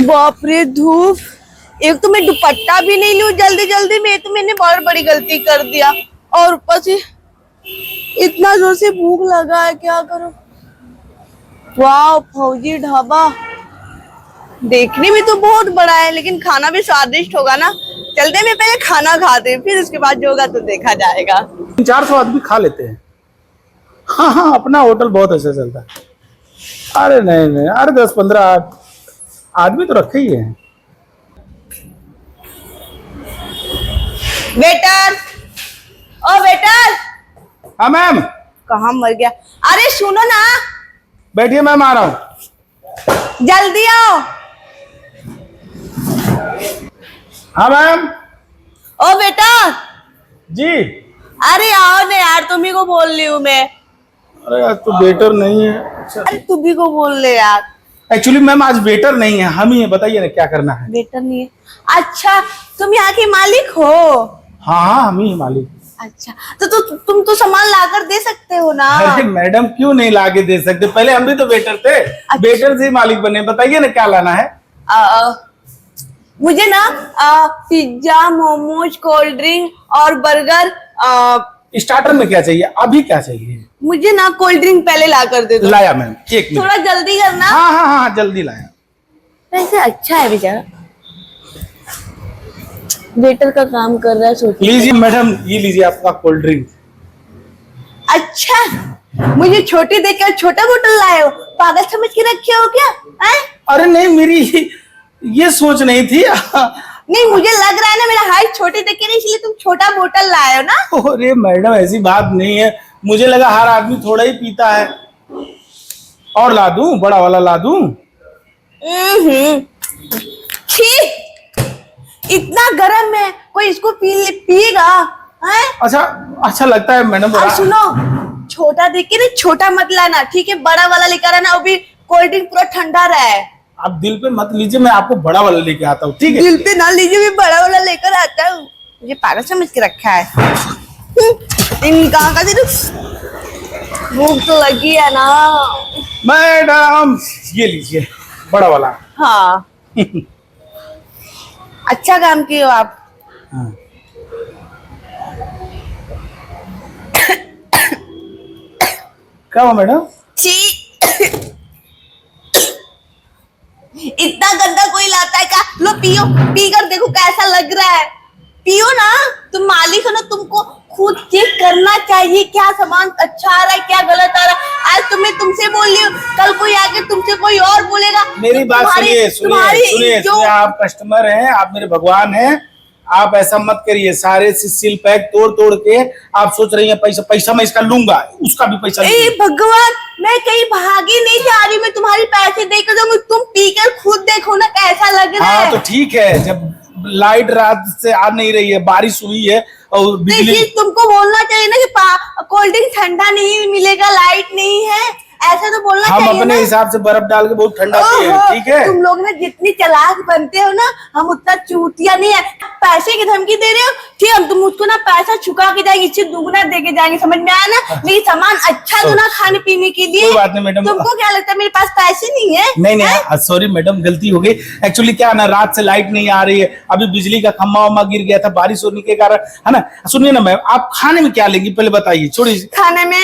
बाप रे धूप। एक तो मैं दुपट्टा भी नहीं लूं जल्दी जल्दी में, तो मैंने बहुत बड़ी गलती कर दिया। और ऊपर से इतना जोर से भूख लगा है, क्या करूं। वाह, फौजी ढाबा देखने में तो बहुत बड़ा है, लेकिन खाना भी स्वादिष्ट होगा ना। चलते में पहले खाना खाते, फिर उसके बाद जो होगा तो देखा जाएगा। 400 आदमी खा लेते हैं। हाँ हाँ, अपना होटल बहुत अच्छा चलता है। अरे नहीं नहीं, अरे 10-15 आदमी तो रखे ही हैं। वेटर, ओ वेटर। हाँ मैम। कहाँ मर गया। अरे सुनो ना, बैठिए मैम, आ रहा हूँ। जल्दी आओ। हाँ मैम। ओ बेटा जी। अरे आओ ना यार, तुम्ही को बोल रही हूँ मैं। अरे आज तो वेटर नहीं है। अच्छा, अरे तुम्ही को बोल रहे यार। एक्चुअली मैम आज वेटर नहीं है, हम ही है। बताइए ना क्या करना है। वेटर नहीं है? अच्छा, तुम यहाँ के मालिक हो? हाँ हाँ, हम ही है मालिक। अच्छा, तो तुम तो सामान लाकर दे सकते हो ना। अरे मैडम क्यों नहीं ला के दे सकते, पहले हम भी तो वेटर थे। अच्छा। वेटर से ही मालिक बने। बताइए ना क्या लाना है। मुझे ना पिज्जा, मोमोज, कोल्ड ड्रिंक और बर्गर। स्टार्टर में क्या चाहिए, अभी क्या चाहिए? मुझे ना कोल्ड ड्रिंक पहले ला कर दे दो। लाया मैम, एक मिनट। थोड़ा जल्दी करना। हाँ हाँ हाँ, जल्दी लाया। वैसे अच्छा है बेचारा, वेटर का काम कर रहा है। सोच लीजिए मैडम, ये लीजिए आपका कोल्ड ड्रिंक। अच्छा, मुझे छोटी देखकर छोटा बोतल लाए हो, पागल समझ के रखे हो क्या है? अरे नहीं, मेरी ये सोच नहीं थी। नहीं, मुझे लग रहा है ना मेरा हाइट छोटी देख के नहीं, इसलिए तुम छोटा बोतल लाए हो ना। अरे मैडम ऐसी बात नहीं है, मुझे लगा हर आदमी थोड़ा ही पीता है। और ला दूं, बड़ा वाला ला दूं? छी, इतना गर्म है, कोई इसको पिएगा हैं? अच्छा अच्छा लगता है मैडम। और सुनो, छोटा देख के ना छोटा मत लाना, ठीक है? बड़ा वाला लेकर आना, वो भी कोल्ड ड्रिंक पूरा ठंडा रहा है। आप दिल पे मत लीजिए, मैं आपको बड़ा वाला लेके आता हूँ, ठीक है? दिल पे ना लीजिए, मैं बड़ा वाला लेकर आता हूँ। मुझे पागल समझ के रखा है। कहाँ का भूख तो लगी है ना मैडम, ये लीजिए बड़ा वाला। हाँ। अच्छा काम किए हो आप। हाँ। क्या हुआ मैडम? छी, इतना गंदा कोई लाता है क्या? लो पियो, पी कर देखो कैसा लग रहा है। पियो ना, तुम मालिक हो ना, तुमको खुद चेक करना चाहिए क्या सामान अच्छा आ रहा है, क्या गलत आ रहा है। आज तुम्हें तुमसे बोल रही हूँ, कल कोई आके तुमसे कोई और बोलेगा। मेरी बात सुनिए सुनिए, आप कस्टमर हैं, आप मेरे भगवान हैं। आप ऐसा मत करिए, सारे सील पैक तोड़ तोड़ के आप सोच रही हैं पैसा मैं इसका लूंगा, उसका भी पैसा ए भगवान, मैं कहीं भागी नहीं जा रही, मैं तुम्हारे पैसे देकर दूंगी। तुम पीकर खुद देखो ना कैसा लग रहा है। हाँ तो ठीक है, जब लाइट रात से आ नहीं रही है, बारिश हुई है और बिजली। तुमको बोलना चाहिए ना कि कोल्ड ड्रिंक ठंडा नहीं मिलेगा, लाइट नहीं है, ऐसा तो बोलना चाहिए। हम अपने हिसाब से बर्फ डाल के बहुत ठंडा पिए हैं, ठीक है? तुम लोग ना जितनी चालाक बनते हो ना, हम उतना चूतिया नहीं है। पैसे की धमकी दे रहे हो, ठीक, हम तुम उसको ना पैसा चुका के जाएंगे, इससे दुगना दे के जाएंगे, समझ में आया ना? लेकिन सामान अच्छा दो ना खाने पीने के लिए। कोई बात नहीं मैडम। तुमको क्या लगता है मेरे पास पैसे नहीं है? नहीं, सॉरी मैडम, गलती हो गई। एक्चुअली क्या ना, रात से लाइट नहीं आ रही है, अभी बिजली का खम्मा वम्मा गिर गया था बारिश होने के कारण, है ना? सुनिए ना मैम, आप खाने में क्या लेंगी पहले बताइए। छोड़िए खाने में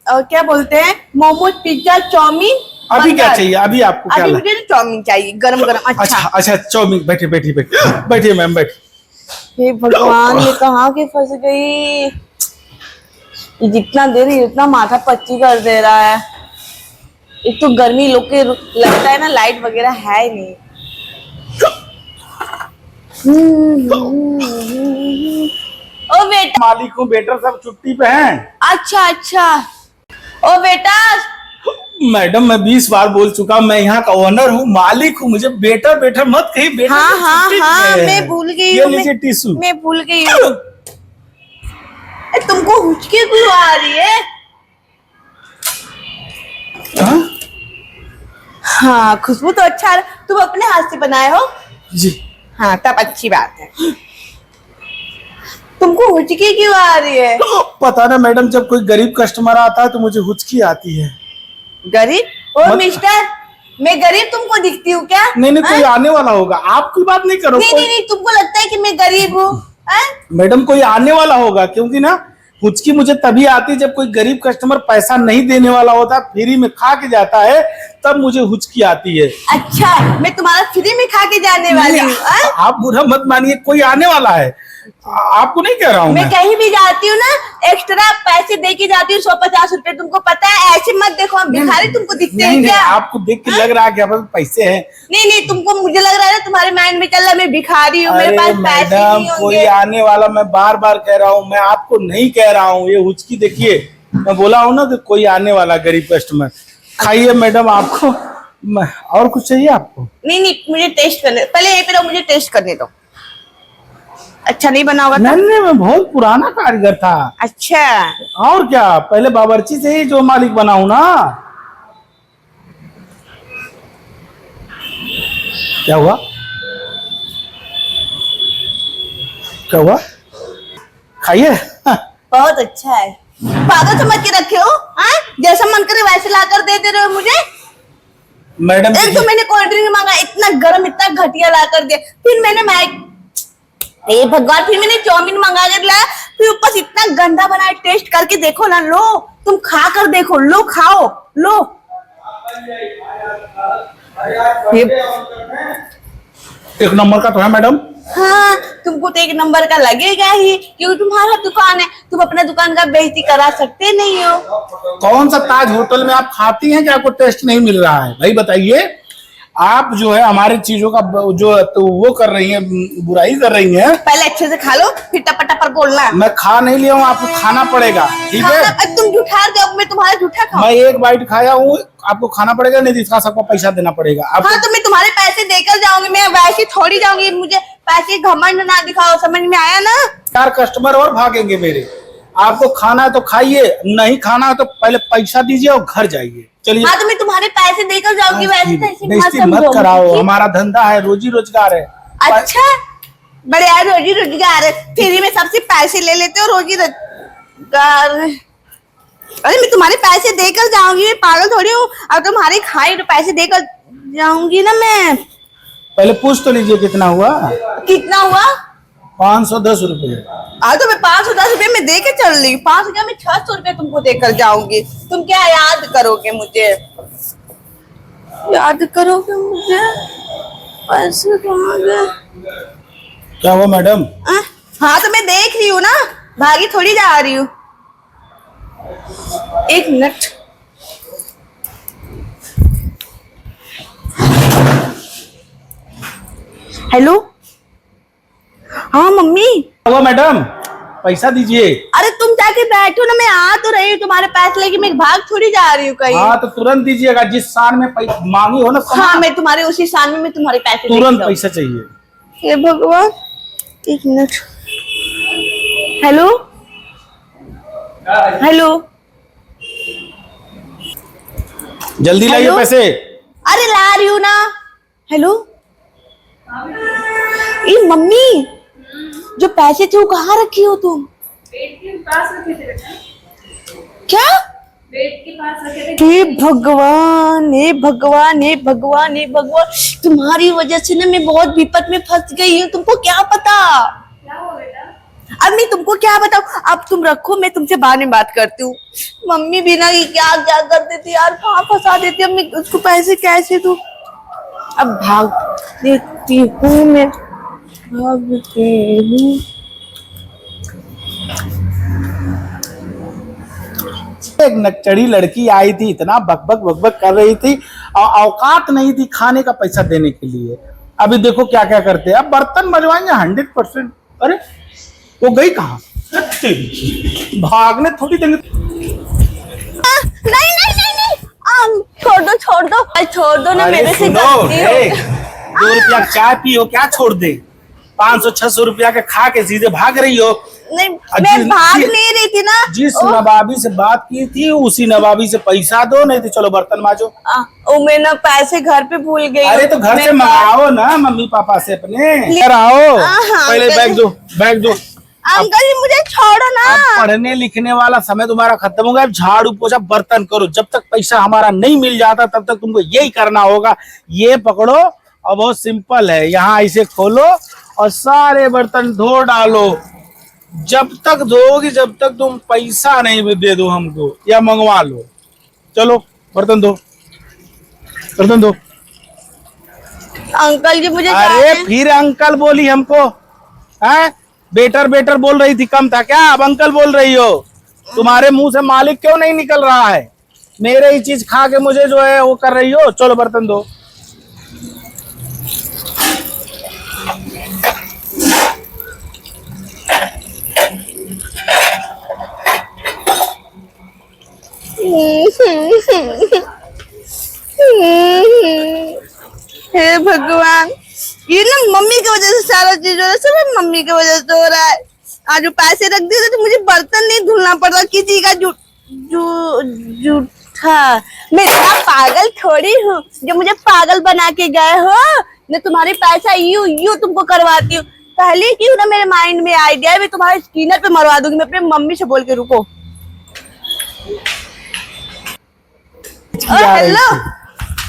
क्या बोलते हैं, मोमोज, पिज्जा, चाउमीन। अभी क्या चाहिए, अभी आपको क्या? अभी मुझे चाउमीन चाहिए, गरम गरम। अच्छा चाउमीन। बैठिए मैम, बैठिए। हे भगवान, ये कहाँ के फंस गई। ये जितना दे रही उतना माथा पच्ची कर दे रहा है। एक तो गर्मी लोग के लगता है ना, लाइट वगैरह है ही नहीं। ओ बेटा, मालिक हूँ, वेटर सब छुट्टी पे हैं। अच्छा। ओ बेटा, मैडम मैं 20 बार बोल चुका, मैं यहाँ का ओनर हूँ, मालिक हूँ, मुझे बेटा मत कही। बेटा हाँ, मैं भूल गई हूँ। ये लीजिए टिश्यू। मैं भूल गई हूँ। तुमको हुचकी क्यों आ रही है? हाँ, खुशबू तो अच्छा, तुम अपने हाथ से बनाए हो? जी हाँ, तब अच्छी बात है। तुमको हुचकी क्यों आ रही है? पता ना मैडम, जब कोई गरीब कस्टमर आता है तो मुझे हुचकी आती है। गरीब? ओ मिस्टर, मैं गरीब तुमको दिखती हूँ क्या? नहीं नहीं, कोई आने वाला होगा, आपकी बात नहीं करो। नहीं नहीं नहीं, तुमको लगता है कि मैं गरीब हूँ? मैडम कोई आने वाला होगा, क्योंकि ना हुचकी मुझे तभी आती है जब कोई गरीब कस्टमर पैसा नहीं देने वाला होता, फ्री में खा के जाता है, तब मुझे हुचकी आती है। अच्छा, मैं तुम्हारा फ्री में खा के जाने वाली हूँ? आप बुरा मत मानिए, कोई आने वाला है, आपको नहीं कह रहा हूँ। मैं कहीं भी जाती हूँ ना, एक्स्ट्रा पैसे दे के जाती हूँ, 150 रुपए। तुमको पता है, ऐसे मत देखो, हम भिखारी तुमको दिखते हैं क्या? आपको देख के लग रहा है कि आप पैसे हैं। नहीं नहीं, तुमको मुझे लग रहा है ना, तुम्हारे माइंड में चल रहा है मैं भिखारी हूँ, मेरे पास पैसे नहीं होंगे। कोई आने वाला, मैं बार बार कह रहा हूँ, मैं आपको नहीं कह रहा हूँ। ये हुचकी देखिए, मैं बोला हूँ ना कि कोई आने वाला गरीब कस्टमर। खाइए मैडम, आपको और कुछ चाहिए आपको? नहीं नहीं, मुझे टेस्ट करने, पहले यहीं पे रहो, मुझे टेस्ट करने दो। अच्छा नहीं बना होगा? नहीं, मैं बहुत पुराना कारीगर था। अच्छा, और क्या, पहले बावर्ची से ही जो मालिक बना हूं ना। क्या हुआ? क्या हुआ? खाइए। बहुत अच्छा है। पागल समझ के रखे हो? जैसा मन करे वैसे लाकर दे रहे हो मुझे। मैडम एक तो मैंने कोल्ड ड्रिंक मांगा, इतना गर्म, इतना घटिया लाकर दे। फिर मैंने ए भगवान, फिर मैंने चाउमीन मंगा कर लाया, फिर ऊपर से इतना गंदा बना है। टेस्ट करके देखो ना, लो तुम खा कर देखो, लो खाओ, लो। एक नंबर का तो है मैडम। हाँ, तुमको तो एक नंबर का लगेगा ही, क्योंकि तुम्हारा दुकान है, तुम अपना दुकान का बेइज्जती करा सकते नहीं हो। कौन सा ताज होटल में आप खाती हैं कि आपको टेस्ट नहीं मिल रहा है? भाई बताइए, आप जो है हमारी चीजों का जो तो वो कर रही हैं, बुराई कर रही हैं। पहले अच्छे से खा लो, फिर टपा पर बोलना। मैं खा नहीं लिया हूँ, आपको खाना पड़ेगा, ठीक है? तुम झूठा जाओ, मैं तुम्हारा झूठा खाऊं? मैं एक बाइट खाया हूँ, आपको खाना पड़ेगा, नहीं दिखा सबको पैसा देना पड़ेगा आपको। हाँ, तो मैं तुम्हारे पैसे देकर जाऊंगी, मैं वैसे थोड़ी जाऊंगी। मुझे पैसे घमंड ना दिखाओ, समझ में आया ना? 4 कस्टमर और भागेंगे मेरे। आपको खाना है तो खाइए, नहीं खाना है तो पहले पैसा दीजिए और घर जाइए। चलिए। हाँ, तो मैं तुम्हारे पैसे देकर जाऊंगी, वैसे बेइज्जती मत कराओ, हमारा धंधा है, रोजी रोजगार है। अच्छा, बड़े यार रोजी रोजगार है, फ्री में सबसे पैसे ले लेते हो, रोजी रोजगार। अरे मैं तुम्हारे पैसे देकर जाऊंगी, मैं पागल थोड़ी हूँ। अब तुम्हारे खाए तो पैसे देकर जाऊंगी ना मैं। पहले पूछ तो लीजिए कितना हुआ? कितना हुआ? 510 रुपए। तो मैं 510 रुपए में दे के चल रही हूँ। 5 रुपए में 600 रुपए तुमको देकर जाऊंगी। तुम क्या याद करोगे मुझे? याद करोगे मुझे? पैसे कहाँ गए? क्या हुआ मैडम? हाँ, तो मैं देख रही हूँ ना, भागी थोड़ी जा रही हूँ। एक मिनट। हेलो, हाँ मम्मी। हुआ मैडम, पैसा दीजिए। अरे तुम जाके बैठो ना, मैं आ तो रही हूँ, तुम्हारे पैसे लेके मैं भाग थोड़ी जा रही हूँ कहीं। हाँ तो तुरंत दीजिएगा, जिस शान में मांगी हो ना। हाँ, मैं तुम्हारे उसी शान में मैं तुम्हारे पैसे तुरंत पैसा चाहिए। हे भगवान, एक मिनट। हेलो हेलो, जल्दी लाइए पैसे। अरे ला रही हूँ ना। हेलो, ये मम्मी, जो पैसे थे वो कहाँ रखी हो तुम? बेड के पास रखे थे। क्या? बेड के पास रखे थे। हे भगवान, हे भगवान, हे भगवान, हे भगवान, तुम्हारी वजह से ना मैं बहुत विपत में फंस गई हूँ। तुमको क्या पता? क्या हो बेटा? अब मैं तुमको क्या बताऊँ? अब तुम रखो, मैं तुमसे बाद में बात करती हूँ। मम्मी बिना ये क्या क्या कर देती यार, कहाँ फंसा देती। अब मैं उसको पैसे कैसे दूँ? अब भाग देती हूँ, मैं भागती हूँ। एक नकचड़ी लड़की आई थी, इतना बकबक बकबक कर रही थी और औकात नहीं थी खाने का पैसा देने के लिए। अभी देखो क्या क्या करते हैं। अब बर्तन मजवाएंगे 100%। अरे वो गई कहाँ? भागने थोड़ी देंगे। नहीं नहीं नहीं नहीं, छोड़ दो छोड़ दो, छोड़ दो ना, मेरे से गलती हो। 2 रुपया चाय पियो, क्या छोड़ दे? 500-600 रुपया के खा के सीधे भाग रही हो। नहीं, मैं भाग नहीं रही थी ना। जिस नवाबी से बात की थी उसी नवाबी से पैसा दो, नहीं तो चलो बर्तन माजो। मैं ना पैसे घर पे भूल गई। अरे तो घर से मंगाओ ना, मम्मी पापा से अपने। इधर आओ, पहले बैग दो, बैग दो। अंकल जी मुझे छोड़ो ना। अब पढ़ने लिखने वाला समय तुम्हारा खत्म हो गया। अब झाड़ू पोछा बर्तन करो। जब तक पैसा हमारा नहीं मिल जाता तब तक तुमको यही करना होगा। ये पकड़ो और बहुत सिंपल है। यहाँ इसे खोलो और सारे बर्तन धो डालो। जब तक धोगी जब तक तुम पैसा नहीं भी दे दो हमको या मंगवा लो। चलो बर्तन धो, बर्तन धो। अंकल जी मुझे अरे जाना है। फिर अंकल बोली हमको, हैं? बेटर बेटर बोल रही थी, कम था क्या? अब अंकल बोल रही हो। तुम्हारे मुंह से मालिक क्यों नहीं निकल रहा है? मेरे ही चीज खा के मुझे जो है वो कर रही हो। चलो बर्तन धो। हे भगवान, ये ना मम्मी की वजह से सारा चीज हो रहा है। सब मम्मी की वजह से हो रहा है। आज जो पैसे रख दिए तो मुझे बर्तन नहीं धुलना पड़ता किसी का जूठा। मैं इतना पागल थोड़ी हूँ जो मुझे पागल बना के गए हो। मैं तुम्हारे पैसा यूं तुमको करवाती हूँ। पहले क्यों ना मेरे माइंड में आइडिया है, मैं तुम्हारे स्किनर पे मरवा दूंगी। मैं अपनी मम्मी से बोल के रुको। हेलो,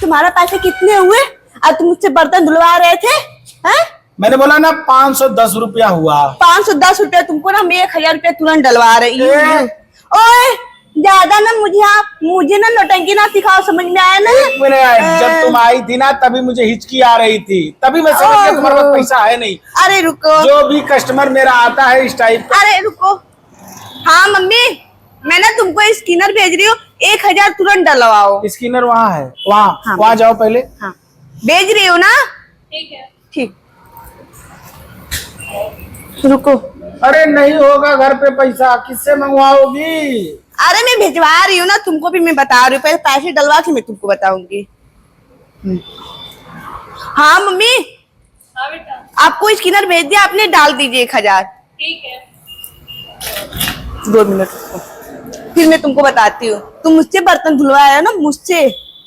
तुम्हारा पैसे कितने हुए? अब तुम मुझसे बर्तन धुलवा रहे थे, हैं? मैंने बोला ना 510 रुपया हुआ। 510 रुपया तुमको ना, मैं 1000 रुपया तुरंत डलवा रही हूँ। ए? ओए ज्यादा ना मुझे ना नौटंकी ना सिखाओ, समझ में आया ना? एक मिनट, जब तुम आई थी ना तभी मुझे हिचकी आ रही थी। तभी मैं समझ गया तुम्हारे पास पैसा है नहीं। अरे रुको, जो भी कस्टमर मेरा आता है इस टाइप का। अरे रुको। हाँ मम्मी, मैं ना तुमको स्किनर भेज रही हूँ, 1000 तुरंत डलवाओ। स्किनर वहाँ है, वहाँ हाँ। वहाँ जाओ पहले। हाँ भेज रही हूँ ना। ठीक है। ठीक, रुको। अरे नहीं होगा घर पे पैसा, किससे मंगवाओगी? अरे मैं भिजवा रही हूँ ना, तुमको भी मैं बता रही हूँ। पहले पैसे डलवा के मैं तुमको बताऊंगी। हाँ मम्मी, हाँ बेटा, आपको स्किनर भेज दिया, आपने डाल दीजिए 1000। ठीक है। 2 मिनट रुको, फिर मैं तुमको बताती हूँ। तुम मुझसे बर्तन धुलवाया ना,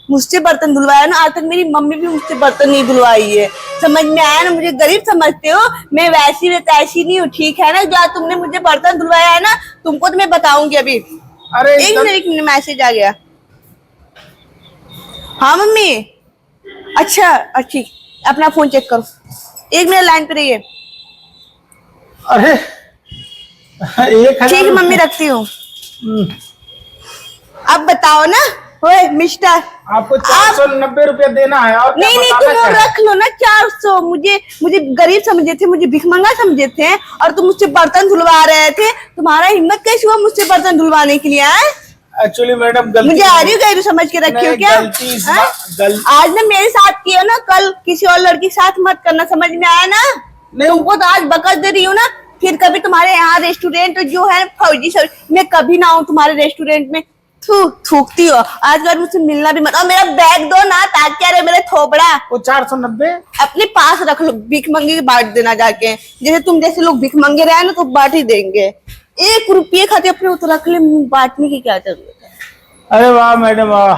मुझसे बर्तन धुलवाया ना। आज तक मेरी मम्मी भी मुझसे बर्तन नहीं धुलवाई है। समझ में आया ना? मुझे गरीब समझते हो, मैं वैसी वैसी नहीं हूँ, ठीक है ना? जो आज तुमने मुझे बर्तन धुलवाया है ना, तुमको तो मैं बताऊंगी अभी। अरे एक मिनट मैसेज आ गया। हाँ मम्मी, अच्छा अच्छी, अपना फोन चेक करो। 1 मिनट लाइन पे रहिए। अरे 1000। ठीक है मम्मी, रखती हूँ। अब बताओ ना, ओए मिस्टर, आपको 490 रुपया देना है और क्या नहीं बताना तुम क्या है? रख लो ना 400। मुझे गरीब समझे थे, मुझे भिखमंगा समझे थे, और तुम मुझसे बर्तन धुलवा रहे थे। तुम्हारा हिम्मत कैसे हुआ मुझसे बर्तन धुलवाने के लिए? आए एक्चुअली मैडम गलती, मुझे आ रही हो गई समझ के रखी हो नहीं, क्या? गलती इस हाँ? गलती आज ना मेरे साथ किया ना, कल किसी और लड़की के साथ मत करना, समझ में आया ना? नहीं। तुमको तो आज बकस दे रही हूँ ना। फिर कभी तुम्हारे यहाँ रेस्टोरेंट जो है फौजी सर, मैं कभी ना आऊँ तुम्हारे रेस्टोरेंट में। थूकती हो। आज बार मुझसे मिलना भी मत। और मेरा बैग दो ना, ताकि अरे मेरे थोपड़ा वो 490 अपने पास रख लो। भीख मंगे के बांट देना जाके। जैसे तुम जैसे लोग भीख मंगे रहे ना, तो बांट ही देंगे। 1 रुपये खाते अपने तो रख ले, बांटने की क्या जरूरत है? अरे वाह मैडम वाह।